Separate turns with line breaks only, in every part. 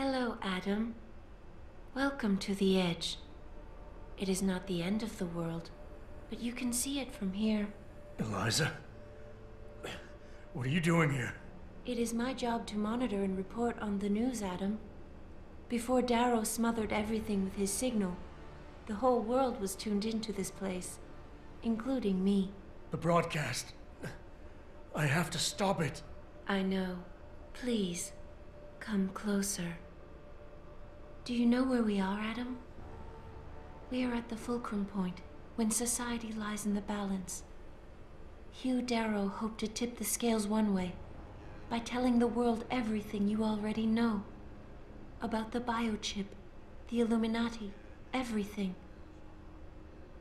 Hello, Adam. Welcome to the Edge. It is not the end of the world, but you can see it from here.
Eliza? What are you doing here?
It is my job to monitor and report on the news, Adam. Before Darrow smothered everything with his signal, the whole world was tuned into this place, including me.
The broadcast. I have to stop it.
I know. Please, come closer. Do you know where we are, Adam? We are at the fulcrum point, when society lies in the balance. Hugh Darrow hoped to tip the scales one way, by telling the world everything you already know. About the biochip, the Illuminati, everything.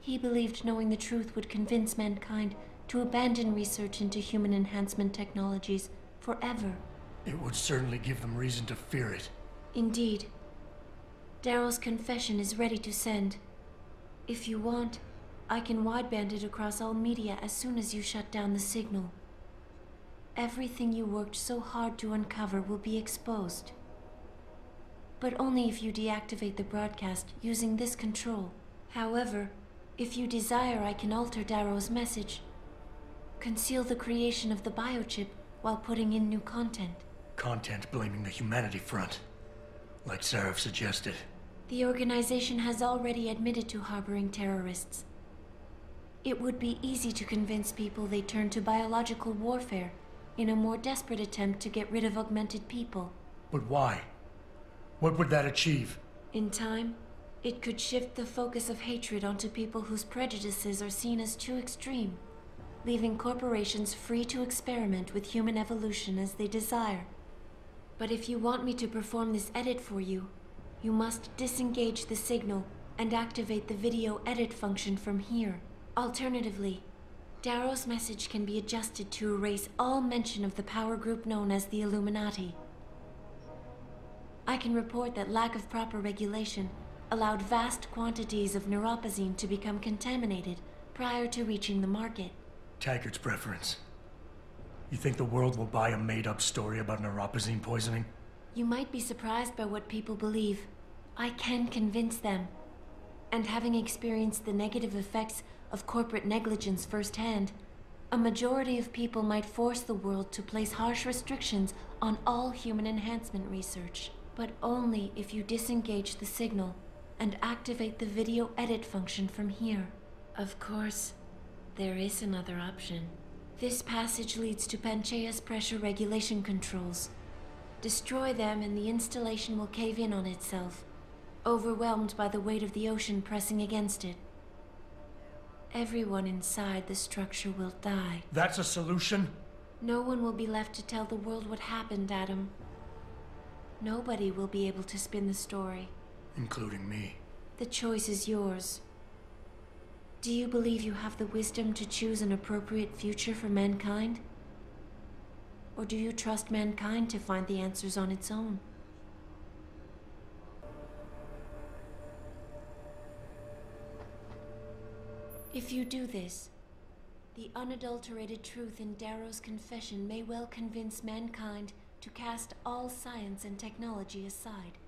He believed knowing the truth would convince mankind to abandon research into human enhancement technologies forever.
It would certainly give them reason to fear it.
Indeed. Darrow's confession is ready to send. If you want, I can wideband it across all media as soon as you shut down the signal. Everything you worked so hard to uncover will be exposed. But only if you deactivate the broadcast using this control. However, if you desire, I can alter Darrow's message. Conceal the creation of the biochip while putting in new content.
Content blaming the humanity front, like Sarif suggested.
The organization has already admitted to harboring terrorists. It would be easy to convince people they turn to biological warfare in a more desperate attempt to get rid of augmented people.
But why? What would that achieve?
In time, it could shift the focus of hatred onto people whose prejudices are seen as too extreme, leaving corporations free to experiment with human evolution as they desire. But if you want me to perform this edit for you, you must disengage the signal and activate the video edit function from here. Alternatively, Darrow's message can be adjusted to erase all mention of the power group known as the Illuminati. I can report that lack of proper regulation allowed vast quantities of neuropozyne to become contaminated prior to reaching the market.
Taggart's preference. You think the world will buy a made-up story about neuropozyne poisoning?
You might be surprised by what people believe. I can convince them. And having experienced the negative effects of corporate negligence firsthand, a majority of people might force the world to place harsh restrictions on all human enhancement research. But only if you disengage the signal and activate the video edit function from here. Of course, there is another option. This passage leads to Panchaea's pressure regulation controls. Destroy them and the installation will cave in on itself, overwhelmed by the weight of the ocean pressing against it. Everyone inside the structure will die.
That's a solution?
No one will be left to tell the world what happened, Adam. Nobody will be able to spin the story.
Including me.
The choice is yours. Do you believe you have the wisdom to choose an appropriate future for mankind? Or do you trust mankind to find the answers on its own? If you do this, the unadulterated truth in Darrow's confession may well convince mankind to cast all science and technology aside,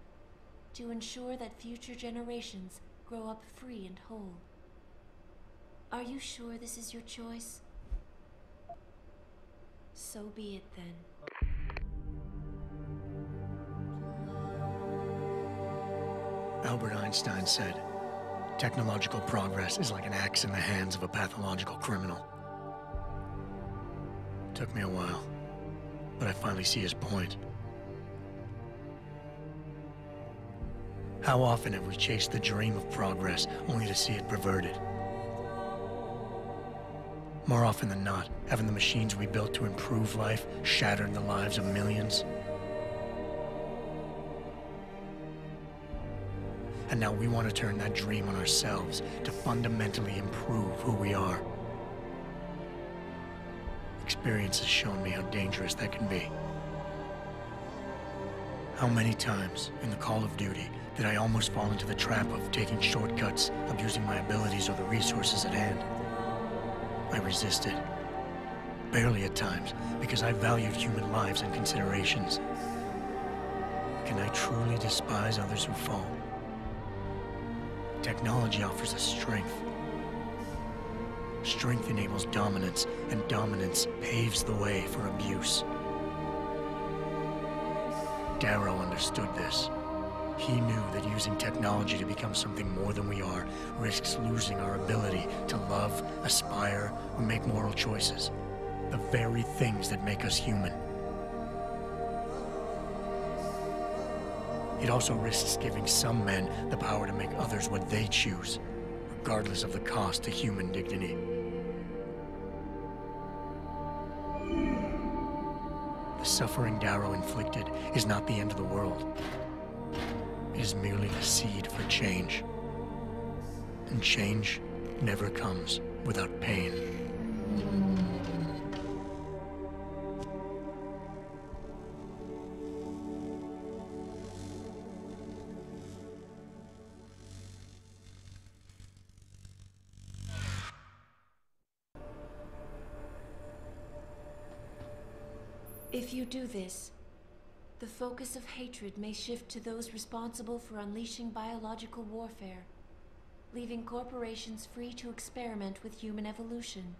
to ensure that future generations grow up free and whole. Are you sure this is your choice? So be it then.
Albert Einstein said, technological progress is like an axe in the hands of a pathological criminal. Took me a while, but I finally see his point. How often have we chased the dream of progress only to see it perverted? More often than not, haven't the machines we built to improve life shattered the lives of millions? And now we want to turn that dream on ourselves to fundamentally improve who we are. Experience has shown me how dangerous that can be. How many times in the Call of Duty did I almost fall into the trap of taking shortcuts, abusing my abilities or the resources at hand? I resisted. Barely at times, because I valued human lives and considerations. can I truly despise others who fall? Technology offers us strength. Strength enables dominance, and dominance paves the way for abuse. Darrow understood this. He knew that using technology to become something more than we are risks losing our ability to love, aspire, or make moral choices. The very things that make us human. It also risks giving some men the power to make others what they choose, regardless of the cost to human dignity. The suffering Darrow inflicted is not the end of the world. It is merely the seed for change. And change never comes without pain.
If you do this, the focus of hatred may shift to those responsible for unleashing biological warfare, leaving corporations free to experiment with human evolution.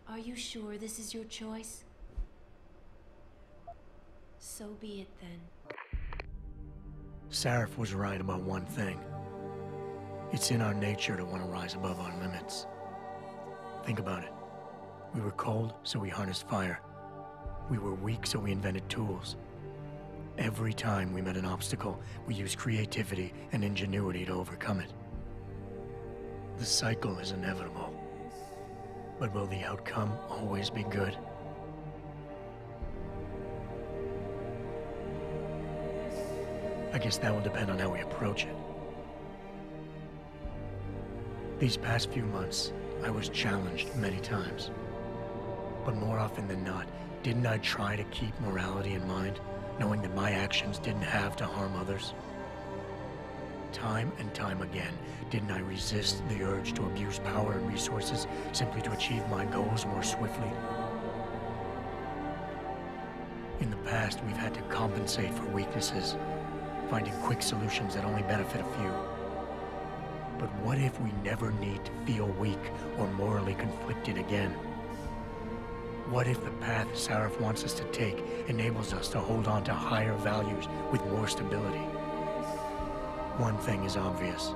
Are you sure this is your choice? So be it then.
Sarif was right about one thing. It's in our nature to want to rise above our limits. Think about it. We were cold, so we harnessed fire. We were weak, so we invented tools. Every time we met an obstacle, we used creativity and ingenuity to overcome it. The cycle is inevitable. But will the outcome always be good? I guess that will depend on how we approach it. These past few months, I was challenged many times. But more often than not, didn't I try to keep morality in mind, knowing that my actions didn't have to harm others? Time and time again, didn't I resist the urge to abuse power and resources simply to achieve my goals more swiftly? In the past, we've had to compensate for weaknesses, finding quick solutions that only benefit a few. But what if we never need to feel weak or morally conflicted again? What if the path Sarif wants us to take enables us to hold on to higher values with more stability? One thing is obvious.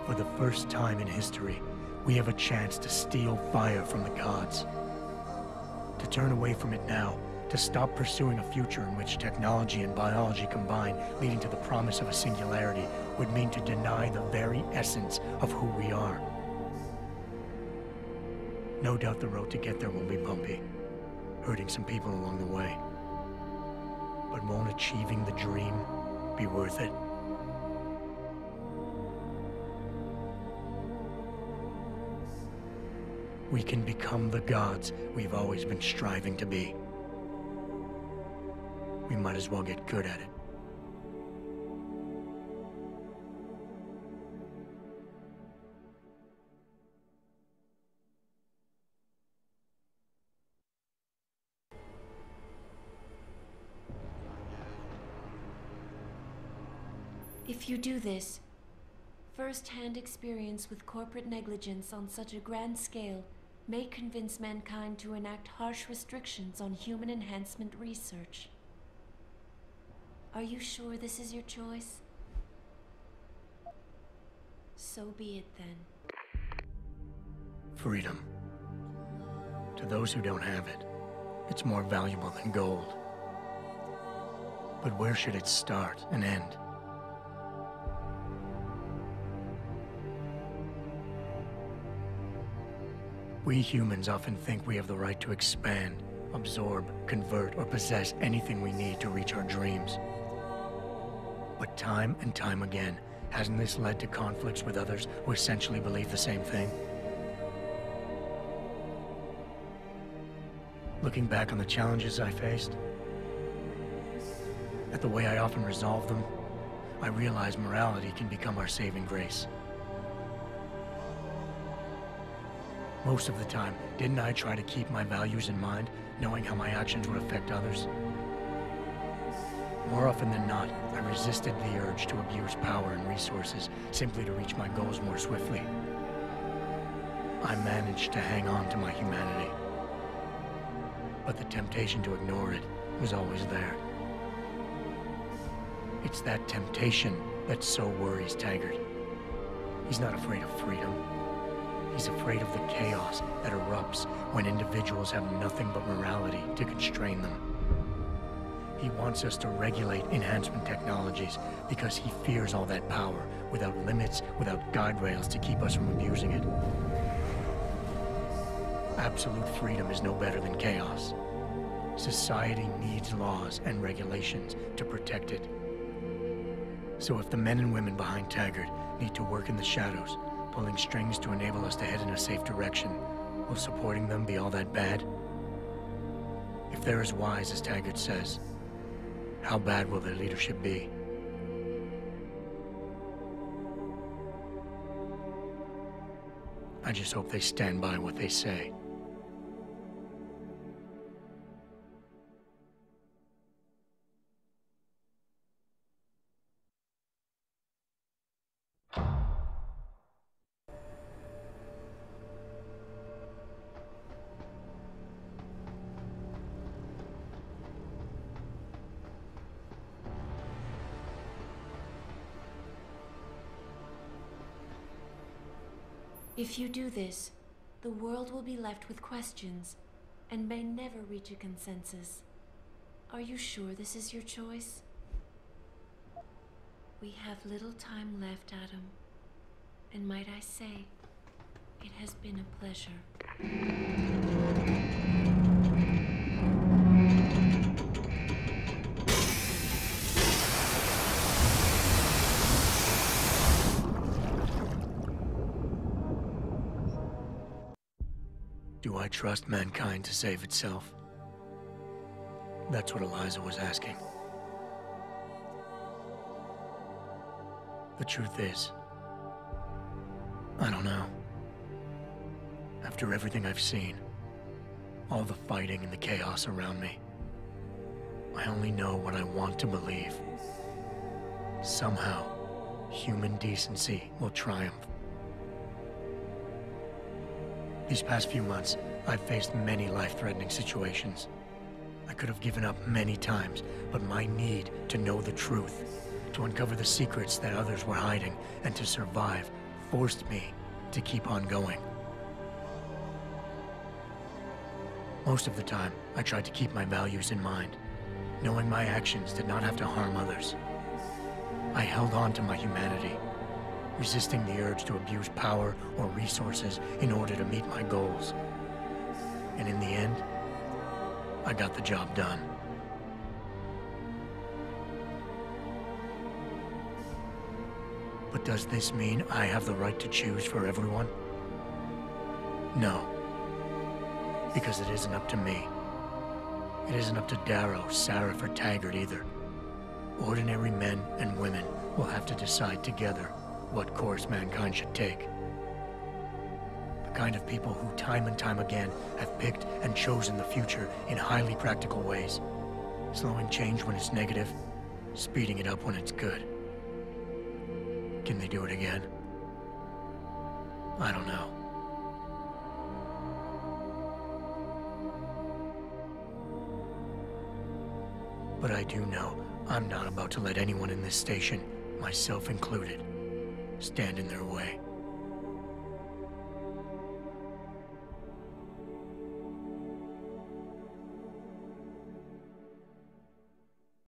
For the first time in history, we have a chance to steal fire from the gods. To turn away from it now, to stop pursuing a future in which technology and biology combine, leading to the promise of a singularity, would mean to deny the very essence of who we are. No doubt the road to get there will be bumpy, hurting some people along the way. But won't achieving the dream be worth it? We can become the gods we've always been striving to be. We might as well get good at it.
If you do this, first-hand experience with corporate negligence on such a grand scale may convince mankind to enact harsh restrictions on human enhancement research. Are you sure this is your choice? So be it then.
Freedom. To those who don't have it, it's more valuable than gold. But where should it start and end? We humans often think we have the right to expand, absorb, convert, or possess anything we need to reach our dreams. But time and time again, hasn't this led to conflicts with others who essentially believe the same thing? Looking back on the challenges I faced, at the way I often resolve them, I realize morality can become our saving grace. Most of the time, didn't I try to keep my values in mind, knowing how my actions would affect others? More often than not, I resisted the urge to abuse power and resources simply to reach my goals more swiftly. I managed to hang on to my humanity. But the temptation to ignore it was always there. It's that temptation that so worries Taggart. He's not afraid of freedom. He's afraid of the chaos that erupts when individuals have nothing but morality to constrain them. He wants us to regulate enhancement technologies because he fears all that power, without limits, without guide rails to keep us from abusing it. Absolute freedom is no better than chaos. Society needs laws and regulations to protect it. So if the men and women behind Taggart need to work in the shadows, pulling strings to enable us to head in a safe direction, will supporting them be all that bad? If they're as wise as Taggart says, how bad will their leadership be? I just hope they stand by what they say.
If you do this, the world will be left with questions, and may never reach a consensus. Are you sure this is your choice? We have little time left, Adam. And might I say, it has been a pleasure.
Do I trust mankind to save itself? That's what Eliza was asking. The truth is, I don't know. After everything I've seen, all the fighting and the chaos around me, I only know what I want to believe. Somehow, human decency will triumph. These past few months, I've faced many life-threatening situations. I could have given up many times, but my need to know the truth, to uncover the secrets that others were hiding, and to survive, forced me to keep on going. Most of the time, I tried to keep my values in mind, knowing my actions did not have to harm others. I held on to my humanity, resisting the urge to abuse power or resources in order to meet my goals. And in the end, I got the job done. But does this mean I have the right to choose for everyone? No. Because it isn't up to me. It isn't up to Darrow, Sarif, or Taggart either. Ordinary men and women will have to decide together what course mankind should take. The kind of people who time and time again have picked and chosen the future in highly practical ways, slowing change when it's negative, speeding it up when it's good. Can they do it again? I don't know. But I do know I'm not about to let anyone in this station, myself included, stand in their way.